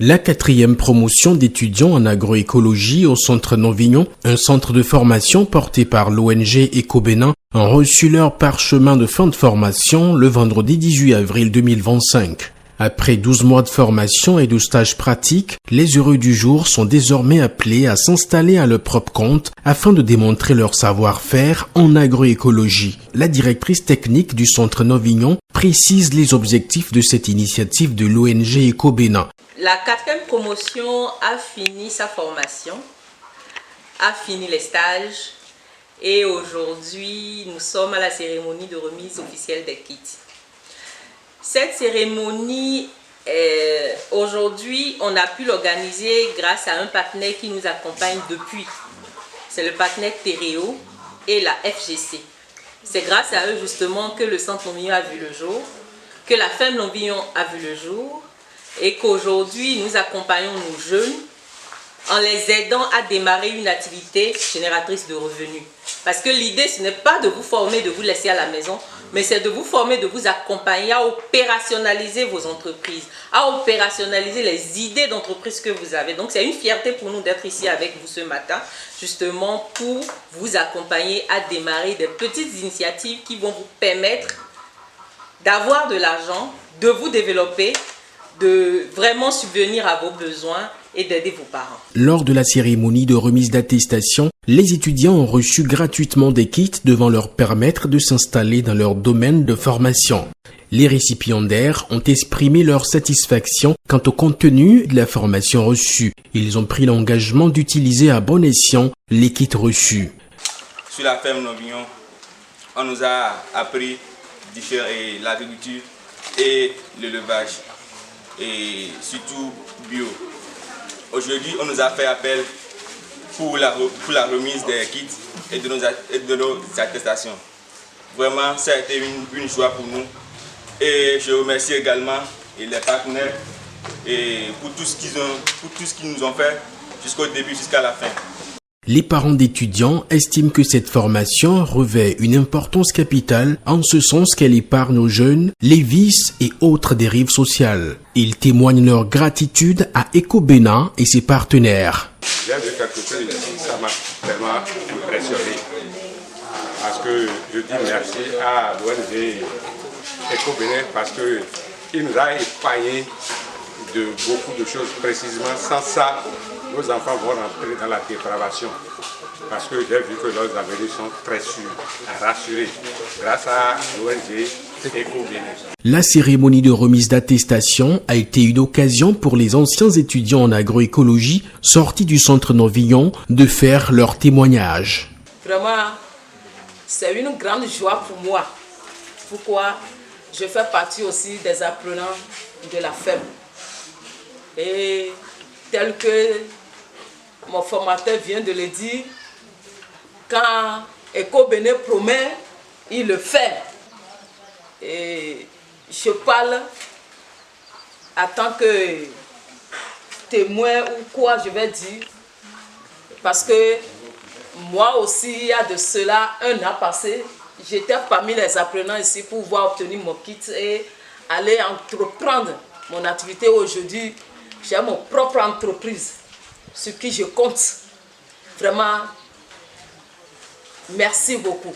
La 4e promotion d'étudiants en agroécologie au Centre Novignon, un centre de formation porté par l'ONG Ecobénin, ont reçu leur parchemin de fin de formation le vendredi 18 avril 2025. Après 12 mois de formation et de stages pratiques, les heureux du jour sont désormais appelés à s'installer à leur propre compte afin de démontrer leur savoir-faire en agroécologie. La directrice technique du Centre Novignon précise les objectifs de cette initiative de l'ONG Ecobénin. La 4e promotion a fini sa formation, a fini les stages et aujourd'hui nous sommes à la cérémonie de remise officielle des kits. Cette cérémonie, aujourd'hui, on a pu l'organiser grâce à un partenaire qui nous accompagne depuis. C'est le partenaire Tereo et la FGC. C'est grâce à eux justement que le Centre Novignon a vu le jour, que la ferme Novignon a vu le jour et qu'aujourd'hui nous accompagnons nos jeunes en les aidant à démarrer une activité génératrice de revenus. Parce que l'idée, ce n'est pas de vous former, de vous laisser à la maison, mais c'est de vous former, de vous accompagner à opérationnaliser vos entreprises, à opérationnaliser les idées d'entreprise que vous avez. Donc c'est une fierté pour nous d'être ici avec vous ce matin, justement pour vous accompagner à démarrer des petites initiatives qui vont vous permettre d'avoir de l'argent, de vous développer, de vraiment subvenir à vos besoins et d'aider vos parents. Lors de la cérémonie de remise d'attestation, les étudiants ont reçu gratuitement des kits devant leur permettre de s'installer dans leur domaine de formation. Les récipiendaires ont exprimé leur satisfaction quant au contenu de la formation reçue. Ils ont pris l'engagement d'utiliser à bon escient les kits reçus. Sur la ferme Novignon, on nous a appris l'agriculture et l'élevage, et surtout bio. Aujourd'hui, on nous a fait appel pour la remise des kits et de nos attestations. Vraiment, ça a été une joie pour nous. Et je remercie également les partenaires pour tout ce qu'ils nous ont fait jusqu'au début, jusqu'à la fin. Les parents d'étudiants estiment que cette formation revêt une importance capitale en ce sens qu'elle épargne aux jeunes les vices et autres dérives sociales. Ils témoignent leur gratitude à Ecobénin et ses partenaires. J'ai vu quelque chose ici, ça m'a tellement impressionné. Parce que je dis merci à l'ONG Ecobénin parce qu'il nous a épargné de beaucoup de choses. Précisément, sans ça, nos enfants vont rentrer dans la dépravation. Parce que j'ai vu que leurs avenirs sont très sûrs, rassurés, grâce à l'ONG Ecobénin. La cérémonie de remise d'attestation a été une occasion pour les anciens étudiants en agroécologie sortis du Centre Novignon de faire leur témoignage. Vraiment, c'est une grande joie pour moi. Pourquoi? Je fais partie aussi des apprenants de la ferme. Et tel que mon formateur vient de le dire, quand Ecobénin promet, il le fait. Et je parle en tant que témoin ou quoi je vais dire, parce que moi aussi, il y a de cela un an passé, j'étais parmi les apprenants ici pour pouvoir obtenir mon kit et aller entreprendre mon activité. Aujourd'hui, j'ai mon propre entreprise sur qui je compte. Vraiment, merci beaucoup.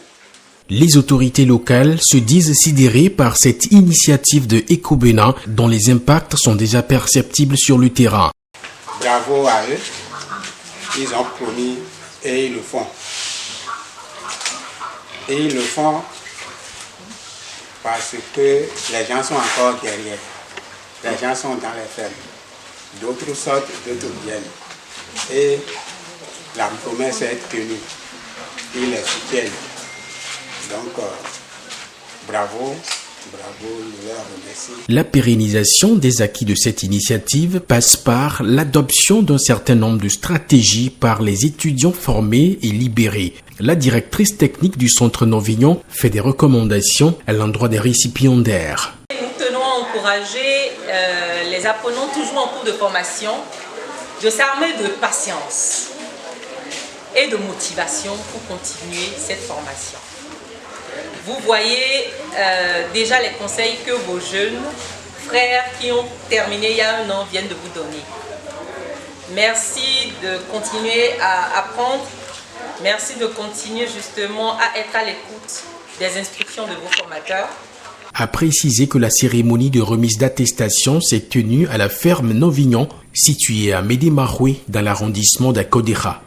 Les autorités locales se disent sidérées par cette initiative de Ecobénin dont les impacts sont déjà perceptibles sur le terrain. Bravo à eux, ils ont promis et ils le font. Et ils le font parce que les gens sont encore derrière. Les gens sont dans les fermes. D'autres sortent, d'autres viennent. Et la promesse est tenue. Ils les soutiennent. Donc, bravo, je leur remercie. La pérennisation des acquis de cette initiative passe par l'adoption d'un certain nombre de stratégies par les étudiants formés et libérés. La directrice technique du Centre Novignon fait des recommandations à l'endroit des récipiendaires. Nous tenons à encourager les apprenants toujours en cours de formation de s'armer de patience et de motivation pour continuer cette formation. Vous voyez déjà les conseils que vos jeunes frères qui ont terminé il y a un an viennent de vous donner. Merci de continuer à apprendre. Merci de continuer justement à être à l'écoute des instructions de vos formateurs. A précisé que la cérémonie de remise d'attestation s'est tenue à la ferme Novignon, située à Médémaroué dans l'arrondissement d'Akodéra.